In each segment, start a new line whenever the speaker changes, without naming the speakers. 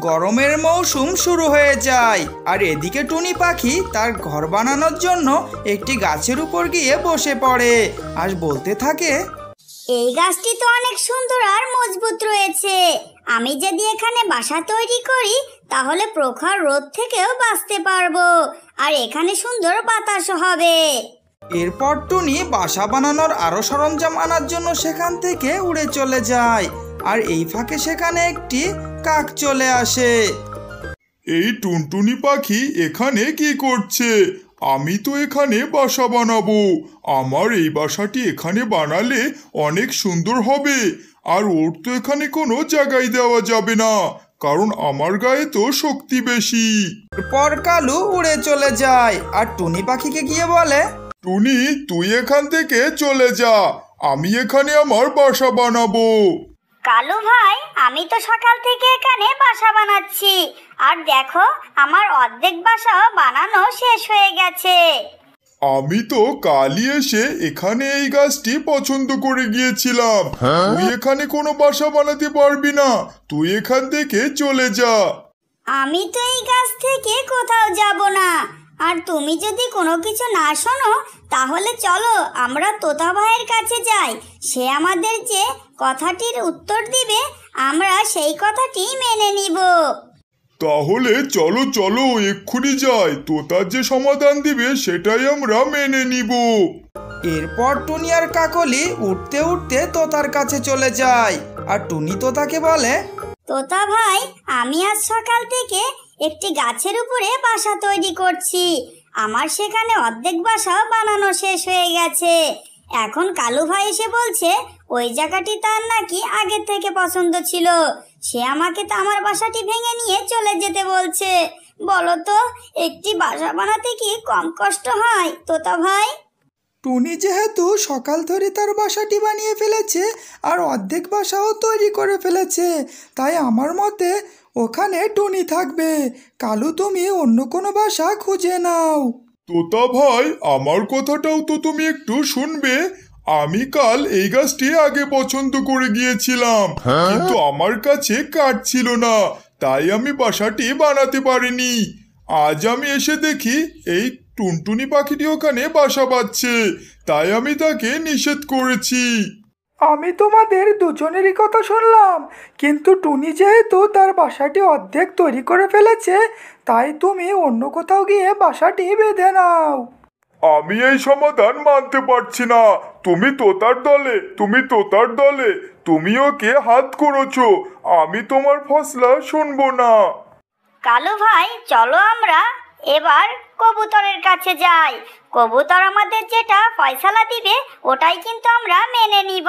গরমের মৌসুম শুরু হয়ে যায় আর এদিকে টুনি পাখি তার ঘর বানানোর জন্য একটি গাছের উপর গিয়ে বসে পড়ে আর বলতে থাকে,
এই গাছটি তো অনেক সুন্দর আর মজবুত রয়েছে। আমি যদি এখানে বাসা তৈরি করি তাহলে প্রখর রোদ থেকেও বাঁচতে পারবো আর এখানে সুন্দর বাতাসও হবে।
এরপর টুনি বাসা বানানোর আরো সরঞ্জাম আনার জন্য সেখান থেকে উড়ে চলে যায় আর এই ফাঁকে সেখানে একটি কাক চলে আসে।
এই টুনটুনি পাখি এখানে কি করছে? আমি তো এখানে বাসা বানাবো। আমার এই বাসাটি এখানে বানালে অনেক সুন্দর হবে, আর ওর তো এখানে কোনো জায়গায় দেওয়া যাবে না, কারণ আমার গায়ে তো শক্তি বেশি।
এরপর কালু উড়ে চলে যায় আর টুনি পাখিকে গিয়ে বলে,
টুনি, তুই এখান থেকে চলে যা, আমি এখানে আমার বাসা বানাবো।
কালু ভাই, আমি তো সকাল থেকে এখানে বাসা বানাচ্ছি আর দেখো আমার অর্ধেক বাসাও বানানো শেষ হয়ে গেছে।
আমি তো কালই এসে এখানে এই গাছটি পছন্দ করে গিয়েছিলাম। তুই এখানে কোনো বাসা বানাতে পারবি না, তুই এখান থেকে চলে যা।
আমি তো এই গাছ থেকে কোথাও যাব না, আর তুমি যদি কোনো কিছু না শোনো তাহলে চলো আমরা তোতা ভাইয়ের কাছে যাই। সে আমাদের যে কথাটির উত্তর দিবে আমরা সেই কথাটি মেনে নিব।
তাহলে চলো চলো এক্ষুনি যাই, তোতার যে সমাধান দিবে সেটাই আমরা মেনে নিব।
এরপর টুনি আর কাকলি উঠতে উঠতে তোতার কাছে চলে যায় আর টুনি তোতাকে বলে,
তোতা ভাই, আমি আজ সকাল থেকে একটি গাছের উপরে বাসা তৈরি করছি। আমার সেখানে অর্ধেক বাসাও বানানো শেষ হয়ে গেছে। এখন কালু ভাই এসে বলছে ওই জায়গাটি তার নাকি আগে থেকে পছন্দ ছিল। সে আমাকে তো আমার বাসাটি ভেঙে নিয়ে চলে যেতে বলছে। বলো তো, একটি বাসা বানাতে কি কম কষ্ট হয় তোতা ভাই?
টুনি যেহেতু সকাল ধরে তার বাসাটি বানিয়ে ফেলেছে আর অর্ধেক বাসাও তৈরি করে ফেলেছে, তাই আমার মতে ওখানে টুনি থাকবে। কালু, তুমি অন্য কোনো বাসা খুঁজে নাও।
তোতা ভাই, আমার কথাটাও তো তুমি একটু শুনবে। আমি কাল এই গাছটি আগে পছন্দ করে গিয়েছিলাম, কিন্তু আমার কাছে কাঠ ছিল না, তাই আমি বাসাটি বানাতে পারিনি। আজ আমি এসে দেখি এই টুনটুনি পাখিটি ওখানে বাসা বাঁধছে, তাই আমি তাকে নিষেধ করেছি।
আমি তোমাদের দুজনেরই কথা শুনলাম, কিন্তু টুনি যেহেতু তার বাসাটি অর্ধেক তৈরি করে ফেলেছে, তাই তুমি অন্য কোথাও গিয়ে বাসাটি বেঁধে নাও।
আমি এই সমাধান মানতে পারছি না। তুমি তোতার দলে, তুমি ওকে হাত করেছো, আমি তোমার ফসলা শুনবো না।
কালু ভাই, চলো আমরা এবার কবুতরের কাছে যাই। কবুতর আমাদের যেটা ফয়সালা দিবে ওটাই কিন্তু আমরা মেনে নিব।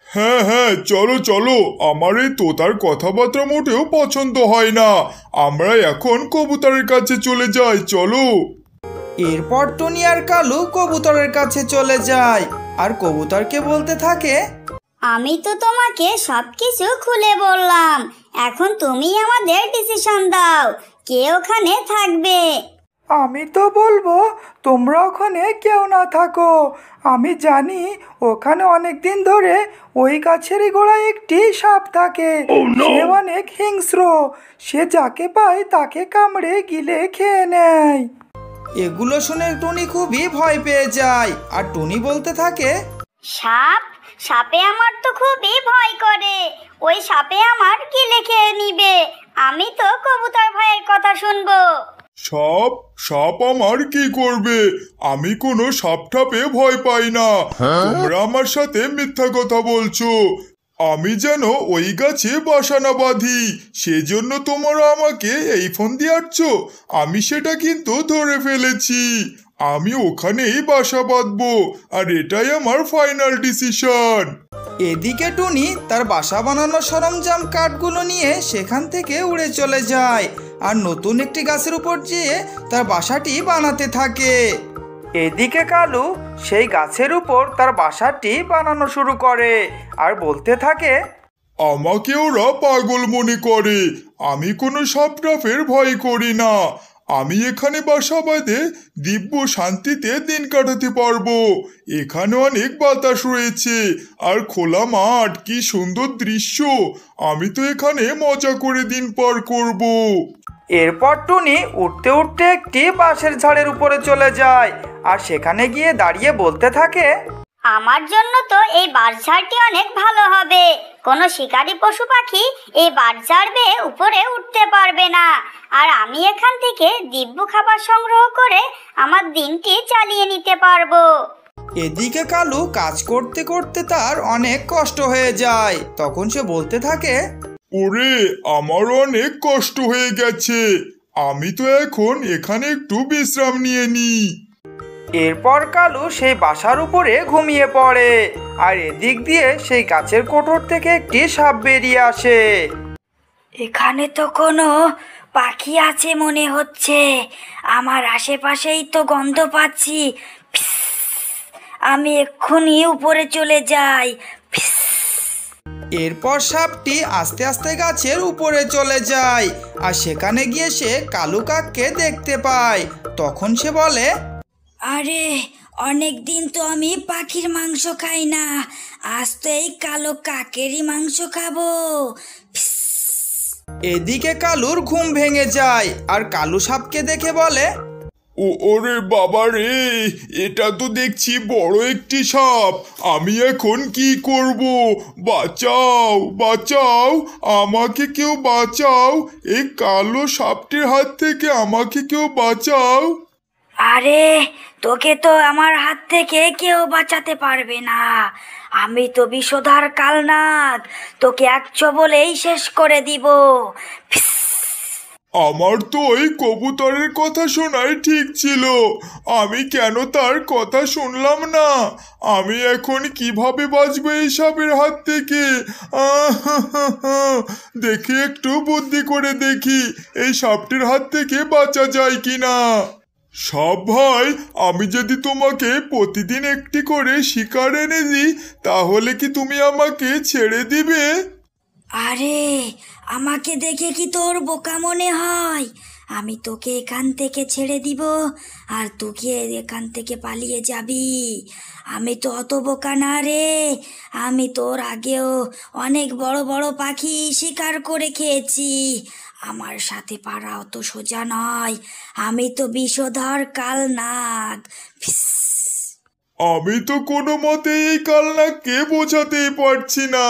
হ্যাঁ হ্যাঁ, চলো চলো, আমার এই তোতার কথাবার্তা মোটেও পছন্দ হয় না। আমরা এখন কবুতরের কাছে চলে যাই, চলো।
এরপর টুনি আর কালু কবুতরের কাছে চলে যায় আর কবুতরকে বলতে থাকে,
আমি তো তোমাকে সবকিছু খুলে বললাম, এখন তুমি আমাদের ডিসিশন দাও, কে ওখানে থাকবে।
আমি তো বলবো তোমরা ওখানে কেউ না থাকো। আমি জানি ওখানে অনেক দিন ধরে ওই গাছেরই গোড়ায় একটি সাপ থাকে। সে অনেক হিংস্র, সে যাকে পায় তাকে কামড়ে গিলে খেয়ে নেয়। এগুলো শুনে টুনি খুবই ভয় পেয়ে যায় আর টুনি বলতে থাকে,
সাপে আমার তো খুবই ভয় করে, ওই সাপে আমার গিলে খেয়ে নিবে। আমি তো কবুতর ভাইয়ের কথা শুনবো।
সাপ আমার কি করবে? আমি কোনো সাপ ঠাপে ভয় পাই না। তোমরা আমার সাথে মিথ্যা কথা বলছো। আমি যেন ওই গাছে বাসা না বাঁধি, সেজন্য তোমরা আমাকে এই ফোন দিয়ে আটছো। আমি সেটা কিন্তু ধরে ফেলেছি, আমি ওখানেই বাসা বাঁধবো, আর এটাই আমার ফাইনাল ডিসিশন।
এদিকে টুনি তার বাসা বানানোর সরঞ্জাম কাঠগুলো নিয়ে সেখান থেকে উড়ে চলে যায় আর নতুন একটি গাছের উপর যেয়ে তার বাসাটি বানাতে থাকে। এদিকে কালু সেই গাছের উপর তার বাসাটি বানানো শুরু করে আর বলতে থাকে,
আমাকে ওরা পাগল মনে করে, আমি কোনো সাপটাপের ভয় করি না। আমি এখানে বাসা বাঁধে দিব্য শান্তিতে দিন কাটাতে পারবো। এখানে অনেক বাতাস রয়েছে আর খোলা মাঠ, কি সুন্দর দৃশ্য। আমি তো এখানে মজা করে দিন পার করব।
এরপর টুনি উঠতে উঠতে একটি বাঁশের ঝাড়ের উপরে চলে যায় আর সেখানে গিয়ে দাঁড়িয়ে বলতে থাকে,
আমার জন্য তো এই বাঁশঝাড়টি অনেক ভালো হবে। কোনো শিকারী পশু পাখি এই বাঁশঝাড় বেয়ে উপরে উঠতে পারবে না। আর আমি এখান থেকে দিব্য খাবার সংগ্রহ করে আমার দিনটি চালিয়ে নিতে পারবো।
এদিকে কালু কাজ করতে করতে তার অনেক কষ্ট হয়ে যায়। তখন সে বলতে থাকে,
ওরে, আমার অনেক কষ্ট হয়ে গেছে, আমি তো এখন এখানে একটু বিশ্রাম নিয়ে নিই।
এরপর কালু সেই বাসার উপরে ঘুমিয়ে পড়ে আর এদিক দিয়ে সেই গাছের কোটর থেকে একটি সাপ বেরিয়ে আসে।
এখানে তো কোনো পাখি আছে মনে হচ্ছে, আমার আশেপাশেই তো গন্ধ পাচ্ছি। আমি এক্ষুনি উপরে চলে যাই।
এরপর সাপটি আস্তে আস্তে গাছের উপরে চলে যায় আর সেখানে গিয়ে সে কালু কাককে দেখতে পায়। তখন সে বলে,
আরে, অনেক দিন তো আমি পাখির মাংস খাই না, আজ তো এই কালো কাকেরই মাংস খাবো।
এদিকে কালুর ঘুম ভেঙে যায় আর কালু সাপকে দেখে বলে,
ওরে বাবা রে, এটা তো দেখছি বড় একটি সাপ। আমি এখন কি করব? বাঁচাও, বাঁচাও, আমাকে কেউ বাঁচাও, এই কালো সাপটির হাত থেকে আমাকে কেউ বাঁচাও।
আরে, তোকে তো আমার হাত থেকে কেউ বাঁচাতে পারবে না। আমি তো বিষধর কালনাগ, তোকে এক ছোবলেই শেষ করে দিব।
আমার তো ওই কবুতরের কথা শোনাই ঠিক ছিল, আমি কেন তার কথা শুনলাম না? আমি এখন কিভাবে বাঁচবো এই সাপের হাত থেকে? দেখি, একটু বুদ্ধি করে দেখি এই সাপটির হাত থেকে বাঁচা যায় কিনা। সাপ ভাই, আমি যদি তোমাকে প্রতিদিন একটি করে শিকার এনে দিই, তাহলে কি তুমি আমাকে ছেড়ে দিবে?
আরে, আমাকে দেখে কি তোর বোকা মনে হয়? আমি তোকে এখান থেকে ছেড়ে দিব আর তোকে এখান থেকে পালিয়ে যাবি। আমি তো অত বোকা না রে, আমি তোর আগেও অনেক বড় বড় পাখি শিকার করে খেয়েছি। আমার সাথে পারা অত সোজা নয়, আমি তো বিষধর কালনাগ।
আমি তো কোনো মতে এই কালনাকে বোঝাতেই পারছি না।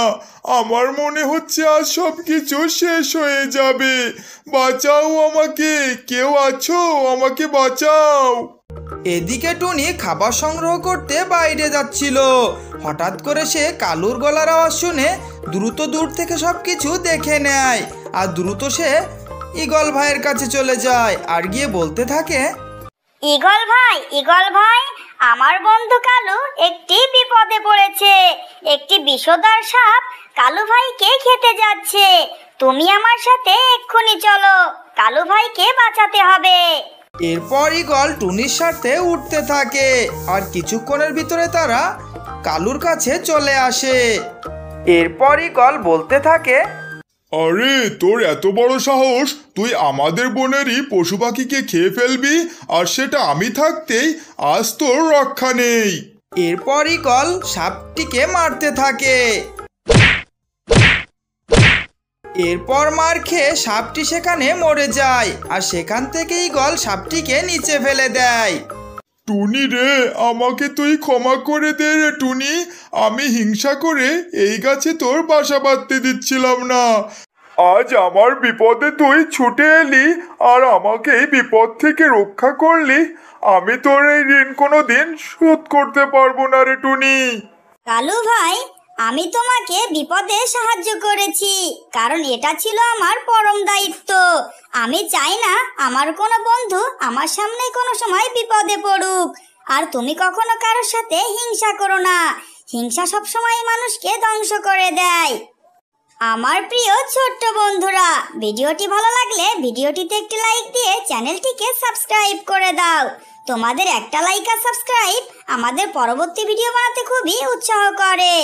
আমার মনে হচ্ছে আজ সব কিছু শেষ হয়ে যাবে। বাঁচাও আমাকে, কেউ আছো? আমাকে বাঁচাও।
এদিকে টুনি খাবার সংগ্রহ করতে বাইরে যাচ্ছিল। হঠাৎ করে সে কালুর গলার আওয়াজ শুনে দ্রুত দূর থেকে সবকিছু দেখে নেয় আর দ্রুত সে ঈগল ভাইয়ের কাছে চলে যায় আর গিয়ে বলতে থাকে,
ঈগল ভাই, ঈগল ভাই, আমার বন্ধু কালু একটি বিপদে পড়েছে। একটি বিষধর সাপ কালু ভাইকে খেতে যাচ্ছে। তুমি আমার সাথে এক্ষুনি চলো, কালু ভাইকে বাঁচাতে হবে।
এরপর ঈগল টুনির সাথে উঠতে থাকে আর কিছুক্ষণের ভিতরে তারা কালুর কাছে চলে আসে। এরপর ঈগল বলতে থাকে,
আরে, তোর এত বড় সাহস, তুই আমাদের বনেরই পশু পাখিকে খেয়ে ফেলবি, আর সেটা আমি থাকতেই? আজ তোর রক্ষা নেই।
এরপর ঈগল সাপটিকে মারতে থাকে। এরপর মার খেয়ে সাপটি সেখানে মরে যায় আর সেখান থেকে ঈগল সাপটিকে নিচে ফেলে দেয়।
টুনি রে, আমাকে তুই ক্ষমা করে দে রে টুনি। আমি হিংসা করে এই গাছে তোর বাসা বাঁধতে দিচ্ছিলাম না। আজ আমার বিপদে তুই ছুটে এলি আর আমাকে এই বিপদ থেকে রক্ষা করলি। আমি তোর এই ঋণ কোনো দিন শোধ করতে পারবো না রে টুনি।
কালু ভাই, আমি তোমাকে বিপদে সাহায্য করেছি, কারণ এটা ছিল আমার পরম দায়িত্ব। আমি চাই না আমার কোনো বন্ধু আমার সামনে কোনো সময় বিপদে পড়ুক। আর তুমি কখনো কারোর সাথে হিংসা করো না, হিংসা সবসময় মানুষকে ধ্বংস করে দেয়। আমার প্রিয় ছোট্ট বন্ধুরা, ভিডিওটি ভালো লাগলে ভিডিওটিতে একটি লাইক দিয়ে চ্যানেলটিকে সাবস্ক্রাইব করে দাও। তোমাদের একটা লাইক আর সাবস্ক্রাইব আমাদের পরবর্তী ভিডিও বানাতে খুবই উৎসাহ করে।